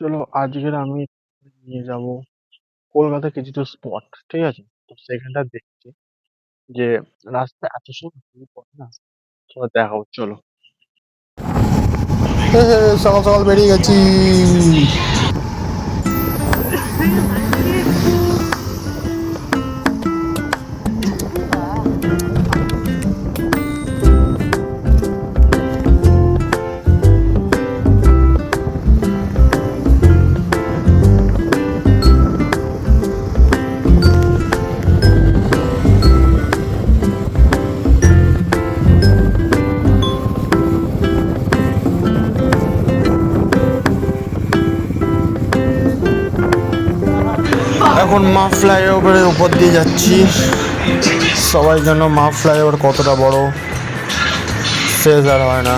চলো আজকের আমি নিয়ে যাব কলকাতার কিছু স্পট, ঠিক আছে? তো সেখানটা দেখছি যে রাস্তায় এত সুন্দর ভিউ পড়ে না, তোমার দেখাবো চলো। সকাল সকাল বেরিয়ে গেছি। এখন মা ফ্লাইওভারের উপর দিয়ে যাচ্ছি। সবাই জানো মা ফ্লাইওভার কতটা বড়, শেষ আর হয় না।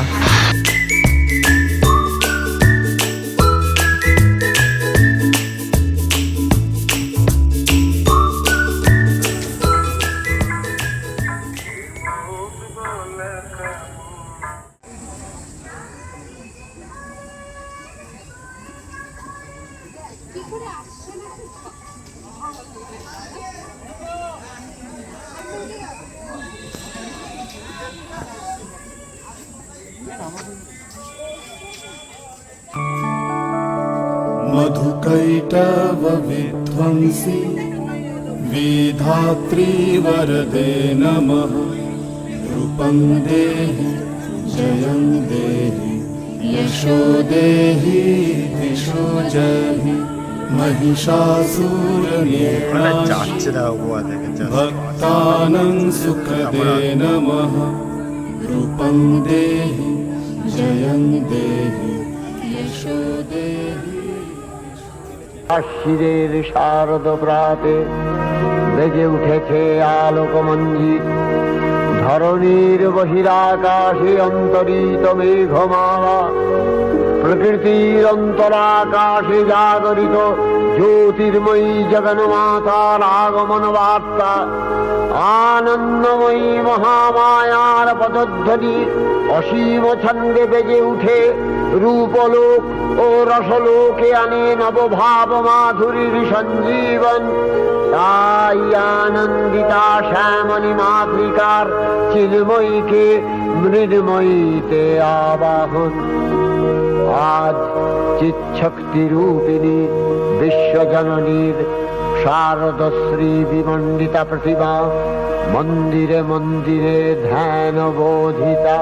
मधुकैटवविध्वंसि विधात्री वरदे नमः। रूपं देहि जयं देहि यशो देहि दिशो जहि महिषासुरनिर्नाशि भक्तानां सुखदे नमः। रूपं देहि जयं देहि यशो देहि। শিরের শারদ প্রাতে বেজে উঠেছে আলোকমঞ্জিত, ধরণীর বহিরাকাশে অন্তরিত মেঘমালা, প্রকৃতির অন্তরাকাশে জাগরিত জ্যোতির্ময়ী জগন্মাতার আগমন বার্তা। আনন্দময়ী মহামায়ার পদধ্বনি অসীম ছন্দে বেজে উঠে রূপলোক ও রসলোকে আনে নবভাব মাধুরীর সঞ্জীবন। তাই আনন্দিতা শ্যামণী মাতৃকার চিন্ময়ীকে মৃন্ময়ীতে আবাহন। আজ চিৎশক্তি রূপিণী বিশ্বজননীর শারদশ্রী বিমণ্ডিতা প্রতিমা মন্দিরে মন্দিরে ধ্যান বোধিতা।